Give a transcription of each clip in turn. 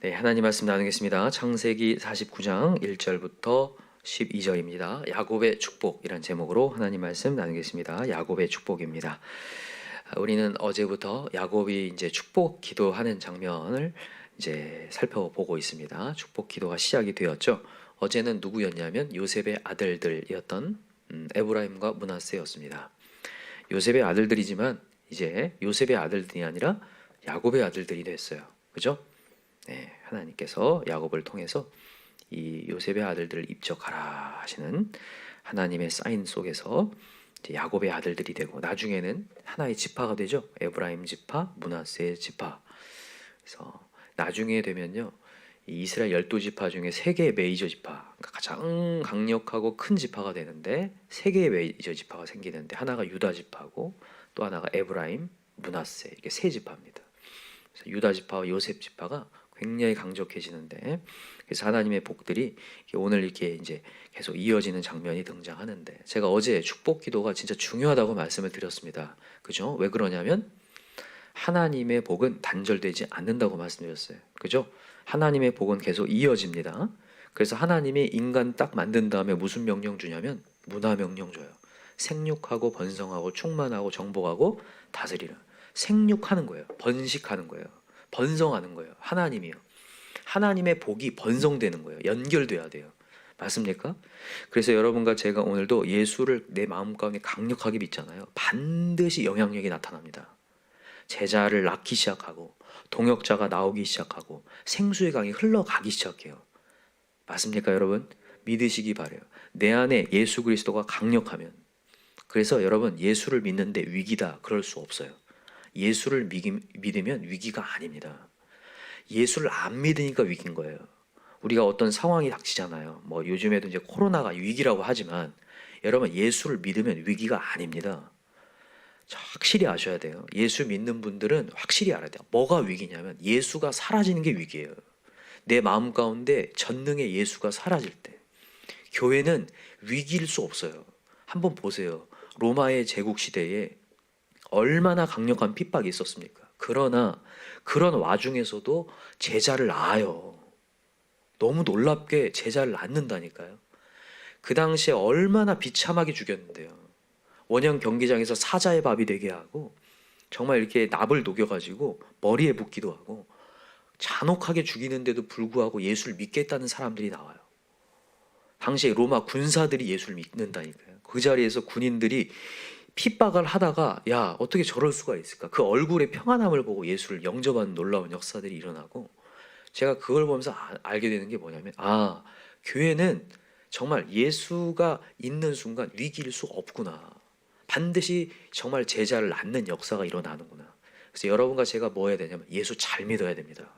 네, 하나님 말씀 나누겠습니다. 창세기 49장 1절부터 12절입니다. 야곱의 축복이란 제목으로 하나님 말씀 나누겠습니다. 야곱의 축복입니다. 우리는 어제부터 야곱이 이제 축복 기도하는 장면을 이제 살펴보고 있습니다. 축복 기도가 시작이 되었죠. 어제는 누구였냐면 요셉의 아들들이었던 에브라임과 므낫세였습니다. 요셉의 아들들이지만 이제 요셉의 아들들이 아니라 야곱의 아들들이 됐어요. 그죠? 네, 하나님께서 야곱을 통해서 이 요셉의 아들들을 입적하라 하시는 하나님의 사인 속에서 이제 야곱의 아들들이 되고 나중에는 하나의 지파가 되죠. 에브라임 지파, 므낫세 지파. 그래서 나중에 되면요, 이 이스라엘 12지파 중에 3개의 메이저 지파, 그러니까 가장 강력하고 큰 지파가 되는데 3개의 메이저 지파가 생기는데 하나가 유다 지파고 또 하나가 에브라임, 므낫세, 이게 3지파입니다. 그래서 유다 지파와 요셉 지파가 굉장히 강력해지는데, 그래서 하나님의 복들이 오늘 이렇게 이제 계속 이어지는 장면이 등장하는데, 제가 어제 축복 기도가 진짜 중요하다고 말씀을 드렸습니다. 그죠? 왜 그러냐면 하나님의 복은 단절되지 않는다고 말씀드렸어요. 그죠? 하나님의 복은 계속 이어집니다. 그래서 하나님이 인간 딱 만든 다음에 무슨 명령 주냐면 문화 명령 줘요. 생육하고 번성하고 충만하고 정복하고 다스리라. 생육하는 거예요. 번식하는 거예요. 번성하는 거예요. 하나님이요. 하나님의 복이 번성되는 거예요. 연결돼야 돼요. 맞습니까? 그래서 여러분과 제가 오늘도 예수를 내 마음 가운데 강력하게 믿잖아요. 반드시 영향력이 나타납니다. 제자를 낳기 시작하고 동역자가 나오기 시작하고 생수의 강이 흘러가기 시작해요. 맞습니까, 여러분? 믿으시기 바라요. 내 안에 예수 그리스도가 강력하면. 그래서 여러분, 예수를 믿는데 위기다 그럴 수 없어요. 예수를 믿으면 위기가 아닙니다. 예수를 안 믿으니까 위기인 거예요. 우리가 어떤 상황이 닥치잖아요. 뭐 요즘에도 이제 코로나가 위기라고 하지만 여러분, 예수를 믿으면 위기가 아닙니다. 확실히 아셔야 돼요. 예수 믿는 분들은 확실히 알아야 돼요. 뭐가 위기냐면 예수가 사라지는 게 위기예요. 내 마음 가운데 전능의 예수가 사라질 때. 교회는 위기일 수 없어요. 한번 보세요. 로마의 제국 시대에 얼마나 강력한 핍박이 있었습니까? 그러나 그런 와중에서도 제자를 낳아요. 너무 놀랍게 제자를 낳는다니까요. 그 당시에 얼마나 비참하게 죽였는데요. 원형 경기장에서 사자의 밥이 되게 하고 정말 이렇게 납을 녹여가지고 머리에 붓기도 하고 잔혹하게 죽이는데도 불구하고 예수를 믿겠다는 사람들이 나와요. 당시에 로마 군사들이 예수를 믿는다니까요. 그 자리에서 군인들이 핍박을 하다가 야, 어떻게 저럴 수가 있을까? 그 얼굴의 평안함을 보고 예수를 영접하는 놀라운 역사들이 일어나고, 제가 그걸 보면서 알게 되는 게 뭐냐면 교회는 정말 예수가 있는 순간 위기일 수 없구나. 반드시 정말 제자를 낳는 역사가 일어나는구나. 그래서 여러분과 제가 뭐 해야 되냐면 예수 잘 믿어야 됩니다.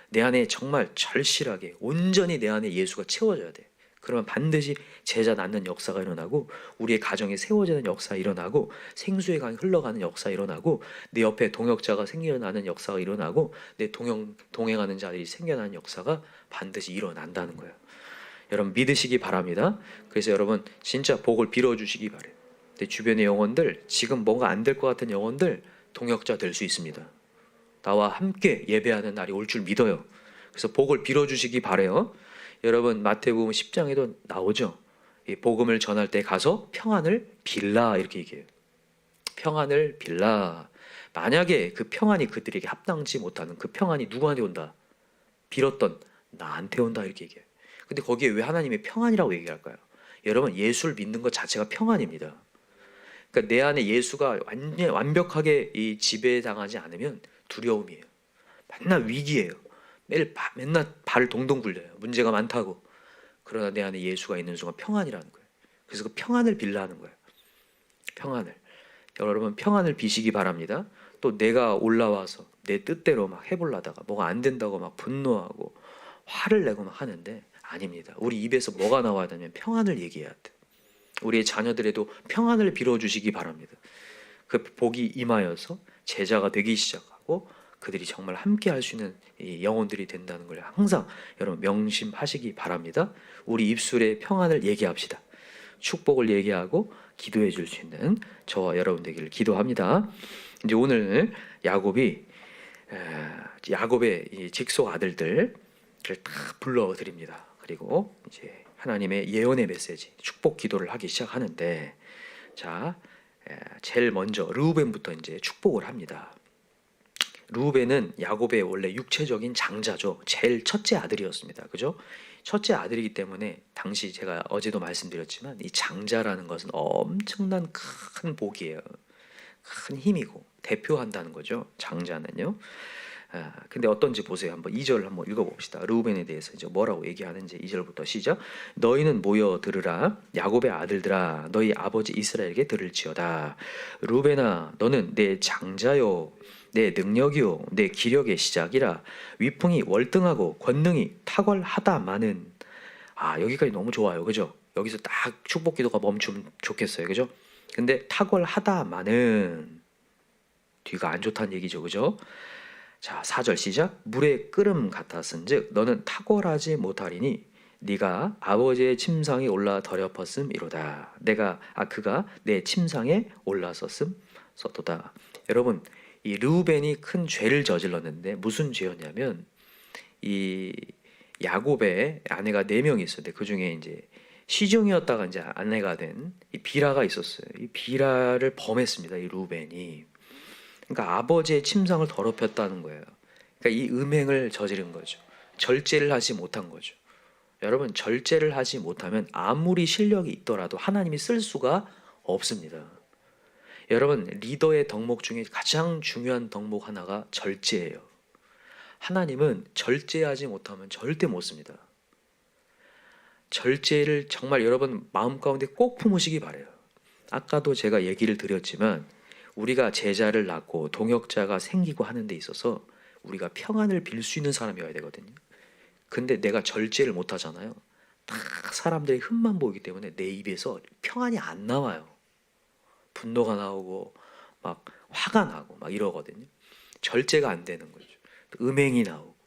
내 안에 정말 절실하게 온전히 내 안에 예수가 채워져야 돼. 그러면 반드시 제자 낳는 역사가 일어나고 우리의 가정에 세워지는 역사가 일어나고 생수의 강이 흘러가는 역사가 일어나고 내 옆에 동역자가 생겨나는 역사가 일어나고 내 동행하는 자들이 생겨나는 역사가 반드시 일어난다는 거예요. 여러분 믿으시기 바랍니다. 그래서 여러분 진짜 복을 빌어주시기 바래요. 내 주변의 영혼들, 지금 뭔가 안 될 것 같은 영혼들 동역자 될 수 있습니다. 나와 함께 예배하는 날이 올 줄 믿어요. 그래서 복을 빌어주시기 바래요. 여러분 마태복음 10장에도 나오죠. 이 복음을 전할 때 가서 평안을 빌라 이렇게 얘기해요. 평안을 빌라. 만약에 그 평안이 그들에게 합당치 못하는 그 평안이 누구한테 온다? 빌었던 나한테 온다 이렇게 얘기해요. 근데 거기에 왜 하나님의 평안이라고 얘기할까요? 여러분 예수를 믿는 것 자체가 평안입니다. 그러니까 내 안에 예수가 완벽하게 이 지배당하지 않으면 두려움이에요. 맨날 위기예요. 맨날 발을 동동 굴려요. 문제가 많다고. 그러나 내 안에 예수가 있는 순간 평안이라는 거예요. 그래서 그 평안을 빌라는 거예요. 평안을. 여러분 평안을 비시기 바랍니다. 또 내가 올라와서 내 뜻대로 막 해보려다가 뭐가 안 된다고 막 분노하고 화를 내고 막 하는데 아닙니다. 우리 입에서 뭐가 나와야 되냐면 평안을 얘기해야 돼. 우리의 자녀들에도 평안을 빌어주시기 바랍니다. 그 복이 임하여서 제자가 되기 시작하고 그들이 정말 함께 할 수 있는 이 영혼들이 된다는 걸 항상 여러분 명심하시기 바랍니다. 우리 입술에 평안을 얘기합시다. 축복을 얘기하고 기도해 줄 수 있는 저와 여러분 되기를 기도합니다. 이제 오늘 야곱이 야곱의 이 직속 아들들을 다 불러드립니다. 그리고 이제 하나님의 예언의 메시지, 축복 기도를 하기 시작하는데, 자, 제일 먼저 르우벤부터 이제 축복을 합니다. 르우벤은 야곱의 원래 육체적인 장자죠. 제일 첫째 아들이었습니다. 그죠? 첫째 아들이기 때문에 당시 제가 어제도 말씀드렸지만 이 장자라는 것은 엄청난 큰 복이에요. 큰 힘이고 대표한다는 거죠. 장자는요. 근데 어떤지 보세요. 한번 2절 한번 읽어봅시다. 르우벤에 대해서 이제 뭐라고 얘기하는지 2절부터 시작. 너희는 모여 들으라. 야곱의 아들들아, 너희 아버지 이스라엘에게 들을지어다. 르우벤아, 너는 내 장자요, 내 능력이요, 내 기력의 시작이라. 위풍이 월등하고 권능이 탁월하다마는. 여기까지 너무 좋아요. 그죠? 여기서 딱 축복 기도가 멈추면 좋겠어요. 그죠? 근데 탁월하다마는 뒤가 안 좋다는 얘기죠. 그죠? 자, 4절 시작. 물의 끓음 같았은즉 너는 탁월하지 못하리니 네가 아버지의 침상에 올라 더럽혔음이로다. 그가 내 침상에 올라섰음 서도다. 여러분, 이 르우벤이 큰 죄를 저질렀는데 무슨 죄였냐면, 이 야곱의 아내가 4명이 있었는데 그 중에 이제 시종이었다가 이제 아내가 된 이 비라가 있었어요. 이 비라를 범했습니다. 이 르우벤이. 그러니까 아버지의 침상을 더럽혔다는 거예요. 그러니까 이 음행을 저지른 거죠. 절제를 하지 못한 거죠. 여러분, 절제를 하지 못하면 아무리 실력이 있더라도 하나님이 쓸 수가 없습니다. 여러분, 리더의 덕목 중에 가장 중요한 덕목 하나가 절제예요. 하나님은 절제하지 못하면 절대 못 씁니다. 절제를 정말 여러분 마음 가운데 꼭 품으시기 바라요. 아까도 제가 얘기를 드렸지만 우리가 제자를 낳고 동역자가 생기고 하는 데 있어서 우리가 평안을 빌 수 있는 사람이어야 되거든요. 근데 내가 절제를 못 하잖아요. 다 사람들의 흠만 보이기 때문에 내 입에서 평안이 안 나와요. 분노가 나오고 막 화가 나고 막 이러거든요. 절제가 안 되는 거죠. 음행이 나오고.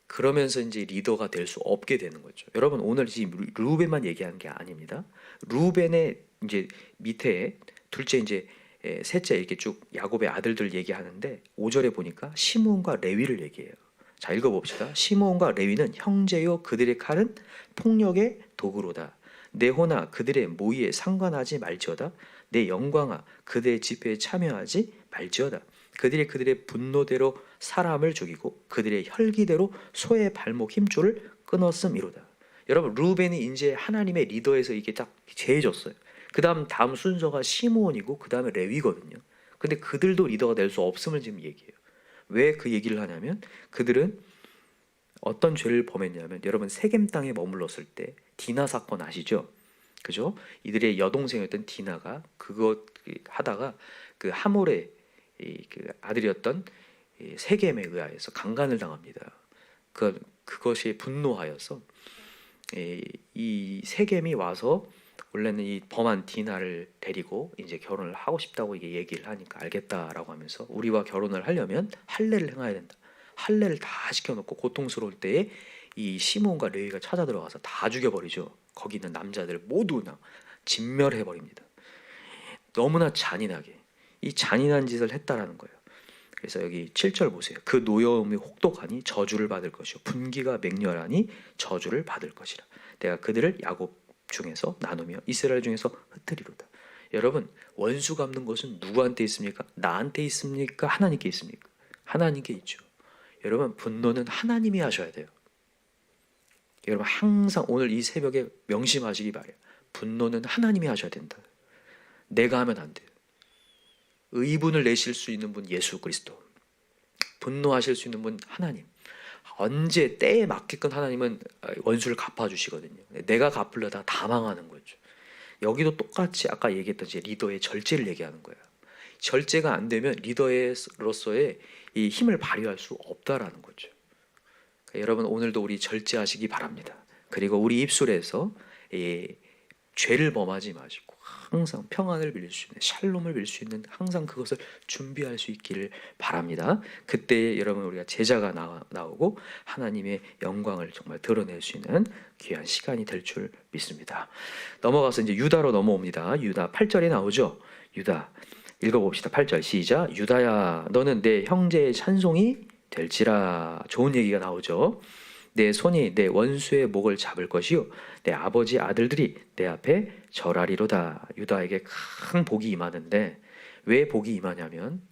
그러면서 이제 리더가 될 수 없게 되는 거죠. 여러분, 오늘 지금 르우벤만 얘기하는 게 아닙니다. 르우벤의 이제 밑에 둘째 이제 셋째 이렇게 쭉 야곱의 아들들 얘기하는데 5절에 보니까 시므온과 레위를 얘기해요. 자, 읽어봅시다. 시므온과 레위는 형제요, 그들의 칼은 폭력의 도구로다. 내 호나 그들의 모의에 상관하지 말지어다. 내 영광아 그들의 집회에 참여하지 말지어다. 그들의 분노대로 사람을 죽이고 그들의 혈기대로 소의 발목 힘줄을 끊었음이로다. 여러분, 르우벤이 이제 하나님의 리더에서 이게 딱 제해졌어요. 다음 순서가 시므온이고 그 다음에 레위거든요. 근데 그들도 리더가 될 수 없음을 지금 얘기해요. 왜 그 얘기를 하냐면 그들은 어떤 죄를 범했냐면, 여러분 세겜 땅에 머물렀을 때 디나 사건 아시죠? 그죠? 이들의 여동생이었던 디나가 그거 하다가 그 하몰의 그 아들이었던 세겜에 의하여서 강간을 당합니다. 그것이 분노하여서 이 세겜이 와서 원래는 이 범한 디나를 데리고 이제 결혼을 하고 싶다고 이게 얘기를 하니까 알겠다라고 하면서 우리와 결혼을 하려면 할례를 행해야 된다. 할례를 다 시켜놓고 고통스러울 때에 이 시몬과 레위가 찾아 들어가서 다 죽여버리죠. 거기 있는 남자들 모두 진멸해버립니다. 너무나 잔인하게 이 잔인한 짓을 했다라는 거예요. 그래서 여기 7절 보세요. 그 노여움이 혹독하니 저주를 받을 것이요 분기가 맹렬하니 저주를 받을 것이라. 내가 그들을 야곱 중에서 나누며 이스라엘 중에서 흩트리로다. 여러분, 원수 갚는 것은 누구한테 있습니까? 나한테 있습니까? 하나님께 있습니까? 하나님께 있죠. 여러분, 분노는 하나님이 하셔야 돼요. 여러분, 항상 오늘 이 새벽에 명심하시기 바래요. 분노는 하나님이 하셔야 된다. 내가 하면 안 돼요. 의분을 내실 수 있는 분 예수 그리스도, 분노하실 수 있는 분 하나님. 언제 때에 맞게끔 하나님은 원수를 갚아주시거든요. 내가 갚으려다 다 망하는 거죠. 여기도 똑같이 아까 얘기했던 리더의 절제를 얘기하는 거예요. 절제가 안 되면 리더로서의 이 힘을 발휘할 수 없다라는 거죠. 그러니까 여러분, 오늘도 우리 절제하시기 바랍니다. 그리고 우리 입술에서 죄를 범하지 마시고 항상 평안을 빌릴 수 있는, 샬롬을 빌릴 수 있는 항상 그것을 준비할 수 있기를 바랍니다. 그때 여러분 우리가 제자가 나오고 하나님의 영광을 정말 드러낼 수 있는 귀한 시간이 될 줄 믿습니다. 넘어가서 이제 유다로 넘어옵니다. 유다 8절에 나오죠. 유다 읽어봅시다. 8절 시작. 유다야 너는 내 형제의 찬송이 될지라. 좋은 얘기가 나오죠. 내 손이 내 원수의 목을 잡을 것이요 내 아버지 아들들이 내 앞에 절하리로다. 유다에게 큰 복이 임하는데 왜 복이 임하냐면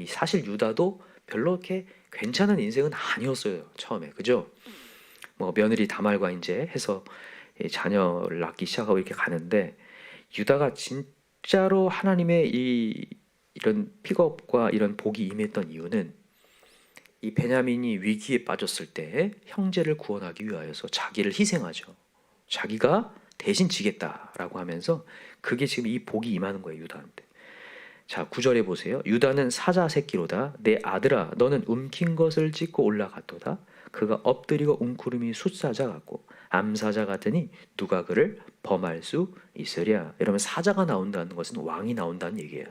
사실 유다도 별로 이렇게 괜찮은 인생은 아니었어요. 처음에. 그죠? 뭐 며느리 다말과 이제 해서 자녀를 낳기 시작하고 이렇게 가는데 유다가 진짜로 하나님의 이런 픽업과 이런 복이 임했던 이유는 이 베냐민이 위기에 빠졌을 때 형제를 구원하기 위하여서 자기를 희생하죠. 자기가 대신 지겠다라고 하면서 그게 지금 이 복이 임하는 거예요. 유다한테. 자, 9절에 보세요. 유다는 사자 새끼로다. 내 아들아 너는 움킨 것을 찢고 올라갔도다. 그가 엎드리고 웅크림이 숫사자 같고 암사자 같으니 누가 그를 범할 수 있으랴. 이러면 사자가 나온다는 것은 왕이 나온다는 얘기예요.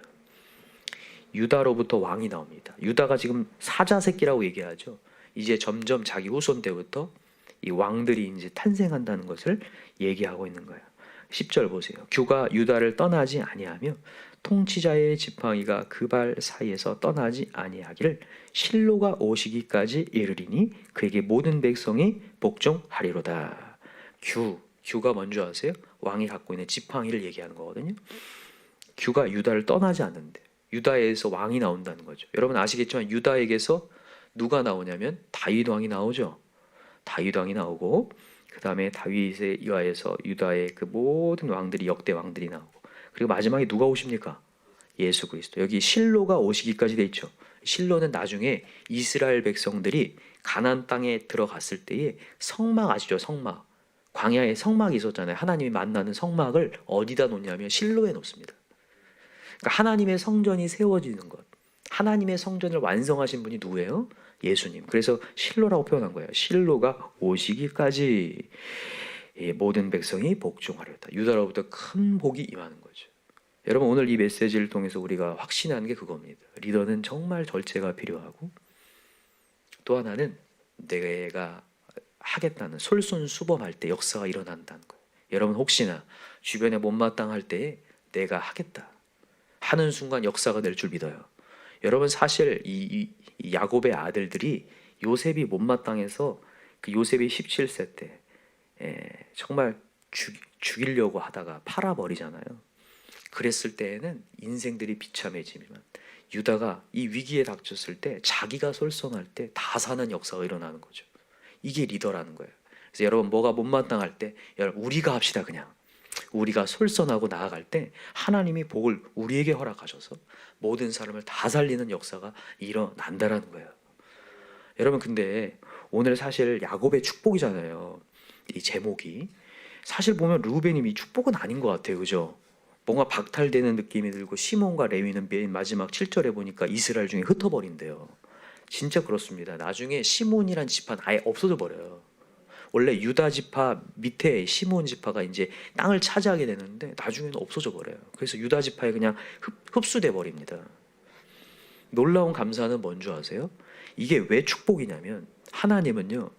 유다로부터 왕이 나옵니다. 유다가 지금 사자 새끼라고 얘기하죠. 이제 점점 자기 후손 때부터 이 왕들이 이제 탄생한다는 것을 얘기하고 있는 거예요. 10절 보세요. 규가 유다를 떠나지 아니하며 통치자의 지팡이가 그 발 사이에서 떠나지 아니하기를 실로가 오시기까지 이르리니 그에게 모든 백성이 복종하리로다. 규가 뭔지 아세요? 왕이 갖고 있는 지팡이를 얘기하는 거거든요. 규가 유다를 떠나지 않는데 유다에서 왕이 나온다는 거죠. 여러분 아시겠지만 유다에게서 누가 나오냐면 다윗 왕이 나오죠. 다윗 왕이 나오고 그 다음에 다윗에 의하여서 유다의 그 모든 왕들이 역대 왕들이 나오고 그리고 마지막에 누가 오십니까? 예수 그리스도. 여기 실로가 오시기까지 돼 있죠. 실로는 나중에 이스라엘 백성들이 가나안 땅에 들어갔을 때에 성막 아시죠? 성막. 광야에 성막이 있었잖아요. 하나님이 만나는 성막을 어디다 놓냐면 실로에 놓습니다. 그러니까 하나님의 성전이 세워지는 것. 하나님의 성전을 완성하신 분이 누구예요? 예수님. 그래서 실로라고 표현한 거예요. 실로가 오시기까지 모든 백성이 복종하려다. 유다로부터 큰 복이 임하는 거죠. 여러분 오늘 이 메시지를 통해서 우리가 확신하는 게 그겁니다. 리더는 정말 절제가 필요하고 또 하나는 내가 하겠다는 솔선수범할 때 역사가 일어난다는 거예요. 여러분 혹시나 주변에 못마땅할 때에 내가 하겠다 하는 순간 역사가 될 줄 믿어요. 여러분 사실 이 야곱의 아들들이 요셉이 못마땅해서 그 요셉이 17세 때 정말 죽이려고 하다가 팔아버리잖아요. 그랬을 때에는 인생들이 비참해지지만 유다가 이 위기에 닥쳤을 때 자기가 솔선할 때 다 사는 역사가 일어나는 거죠. 이게 리더라는 거예요. 그래서 여러분 뭐가 못마땅할 때 여러분 우리가 합시다. 그냥 우리가 솔선하고 나아갈 때 하나님이 복을 우리에게 허락하셔서 모든 사람을 다 살리는 역사가 일어난다라는 거예요. 여러분 근데 오늘 사실 야곱의 축복이잖아요. 이 제목이 사실 보면 르우벤이 축복은 아닌 것 같아요. 그죠? 뭔가 박탈되는 느낌이 들고 시몬과 레위는 맨 마지막 7절에 보니까 이스라엘 중에 흩어버린대요. 진짜 그렇습니다. 나중에 시몬이란 지파는 아예 없어져 버려요. 원래 유다 지파 밑에 시몬 지파가 이제 땅을 차지하게 되는데 나중에는 없어져 버려요. 그래서 유다 지파에 그냥 흡수돼 버립니다. 놀라운 감사는 뭔지 아세요? 이게 왜 축복이냐면 하나님은요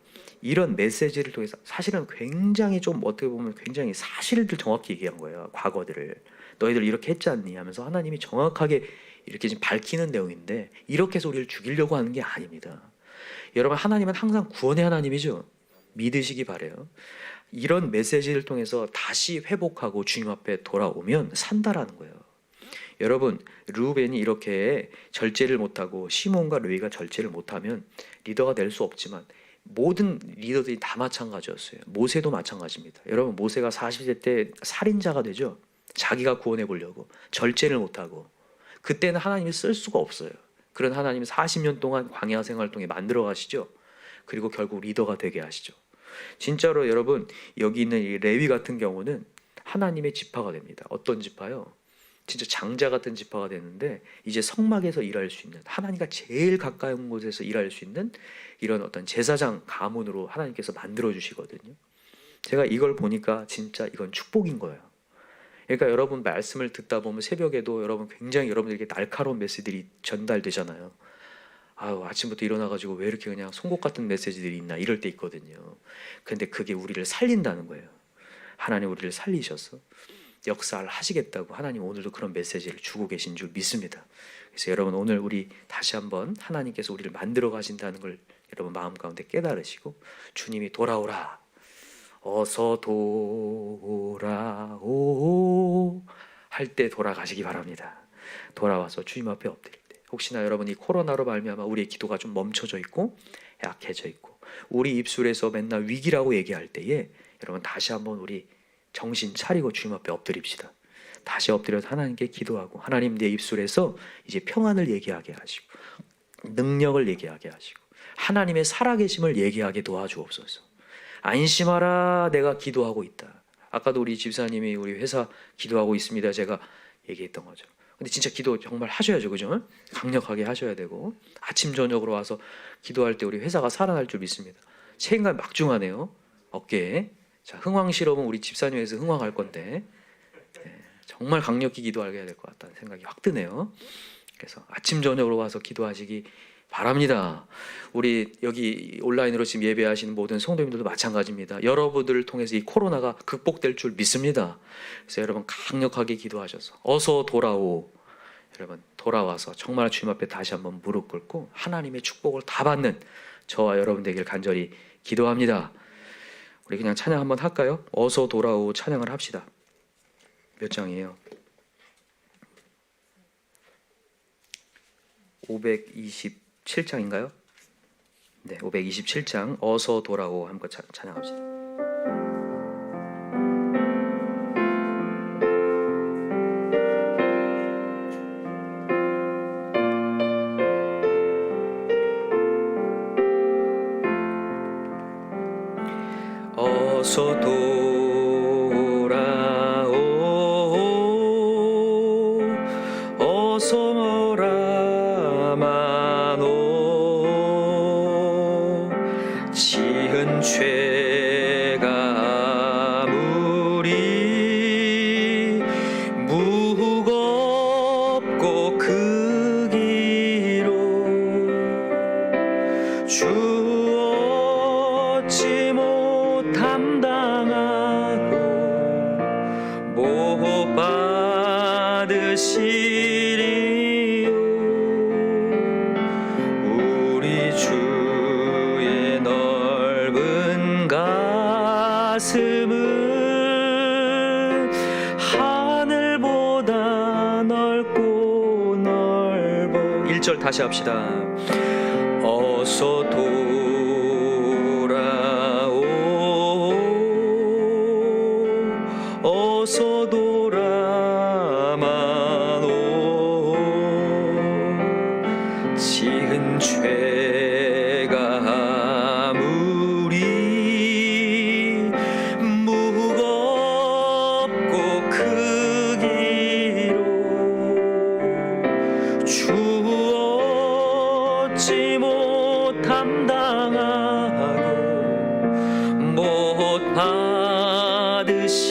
이런 메시지를 통해서 사실은 굉장히 좀 어떻게 보면 굉장히 사실들 정확히 얘기한 거예요. 과거들을 너희들 이렇게 했지 않니 하면서 하나님이 정확하게 이렇게 지금 밝히는 내용인데 이렇게 해서 우리를 죽이려고 하는 게 아닙니다. 여러분 하나님은 항상 구원의 하나님이죠. 믿으시기 바래요. 이런 메시지를 통해서 다시 회복하고 주님 앞에 돌아오면 산다라는 거예요. 여러분 르우벤이 이렇게 절제를 못하고 시몬과 레위가 절제를 못하면 리더가 될 수 없지만 모든 리더들이 다 마찬가지였어요. 모세도 마찬가지입니다. 여러분 모세가 40세 때 살인자가 되죠. 자기가 구원해 보려고 절제를 못하고 그때는 하나님이 쓸 수가 없어요. 그런 하나님이 40년 동안 광야 생활 통해 만들어 가시죠. 그리고 결국 리더가 되게 하시죠. 진짜로 여러분 여기 있는 이 레위 같은 경우는 하나님의 지파가 됩니다. 어떤 지파요? 진짜 장자 같은 지파가 되는데 이제 성막에서 일할 수 있는 하나님과 제일 가까운 곳에서 일할 수 있는 이런 어떤 제사장 가문으로 하나님께서 만들어 주시거든요. 제가 이걸 보니까 진짜 이건 축복인 거예요. 그러니까 여러분 말씀을 듣다 보면 새벽에도 여러분 굉장히 여러분들에게 날카로운 메시지들이 전달되잖아요. 아유 아침부터 일어나가지고 왜 이렇게 그냥 송곳 같은 메시지들이 있나 이럴 때 있거든요. 근데 그게 우리를 살린다는 거예요. 하나님 우리를 살리셔서 역사를 하시겠다고 하나님 오늘도 그런 메시지를 주고 계신 줄 믿습니다. 그래서 여러분 오늘 우리 다시 한번 하나님께서 우리를 만들어 가신다는 걸 여러분 마음 가운데 깨달으시고 주님이 돌아오라, 어서 돌아오 할 때 돌아가시기 바랍니다. 돌아와서 주님 앞에 엎드릴 때, 혹시나 여러분 이 코로나로 말미암아 우리의 기도가 좀 멈춰져 있고 약해져 있고 우리 입술에서 맨날 위기라고 얘기할 때에 여러분 다시 한번 우리 정신 차리고 주님 앞에 엎드립시다. 다시 엎드려서 하나님께 기도하고, 하나님 내 입술에서 이제 평안을 얘기하게 하시고 능력을 얘기하게 하시고 하나님의 살아계심을 얘기하게 도와주옵소서. 안심하라, 내가 기도하고 있다. 아까도 우리 집사님이 우리 회사 기도하고 있습니다 제가 얘기했던 거죠. 근데 진짜 기도 정말 하셔야죠, 그죠? 강력하게 하셔야 되고 아침 저녁으로 와서 기도할 때 우리 회사가 살아날 줄 믿습니다. 책임감 막중하네요, 어깨에. 자, 흥왕 실험은 우리 집사님에서 흥왕할 건데 정말 강력히 기도하게 해야 될 것 같다는 생각이 확 드네요. 그래서 아침 저녁으로 와서 기도하시기 바랍니다. 우리 여기 온라인으로 지금 예배하시는 모든 성도님들도 마찬가지입니다. 여러분들을 통해서 이 코로나가 극복될 줄 믿습니다. 그래서 여러분 강력하게 기도하셔서 어서 돌아오, 여러분 돌아와서 정말 주님 앞에 다시 한번 무릎 꿇고 하나님의 축복을 다 받는 저와 여러분 되길 간절히 기도합니다. 우리 그냥 찬양 한번 할까요? 어서 돌아오 찬양을 합시다. 몇 장이에요? 527장인가요? 네, 527장 어서 돌아오 한번 찬양합시다. 어서 돌아오, 어서 오라마노. 지은 죄가 아무리 무겁고 크기로 주었지 감당하고 못 받으시리요. 우리 주의 넓은 가슴은 하늘보다 넓고 넓어. 1절 다시 합시다. 어서 어서 돌아마노. 지은 죄가 아무리 무겁고 크기로 주었지 못 감당하고 못 받으시리요.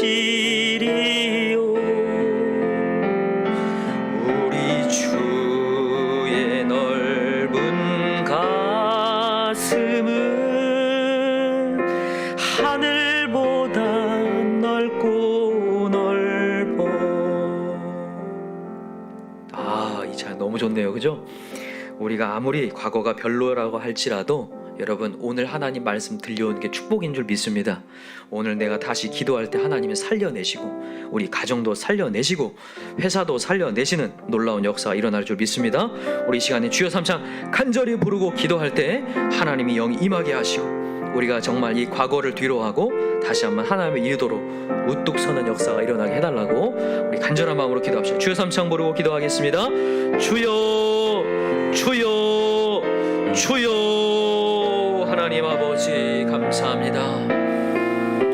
우리 주의 넓은 가슴은 하늘보다 넓고 넓어. 이 찬양 너무 좋네요, 그죠? 우리가 아무리 과거가 별로라고 할지라도 여러분 오늘 하나님 말씀 들려오는 게 축복인 줄 믿습니다. 오늘 내가 다시 기도할 때 하나님이 살려내시고 우리 가정도 살려내시고 회사도 살려내시는 놀라운 역사가 일어날 줄 믿습니다. 우리 이 시간에 주여 삼창 간절히 부르고 기도할 때 하나님이 영이 임하게 하시고 우리가 정말 이 과거를 뒤로하고 다시 한번 하나님의 이르도록 우뚝 서는 역사가 일어나게 해달라고 우리 간절한 마음으로 기도합시다. 주여 삼창 부르고 기도하겠습니다. 주여 주여 주여. 하나님 아버지 감사합니다.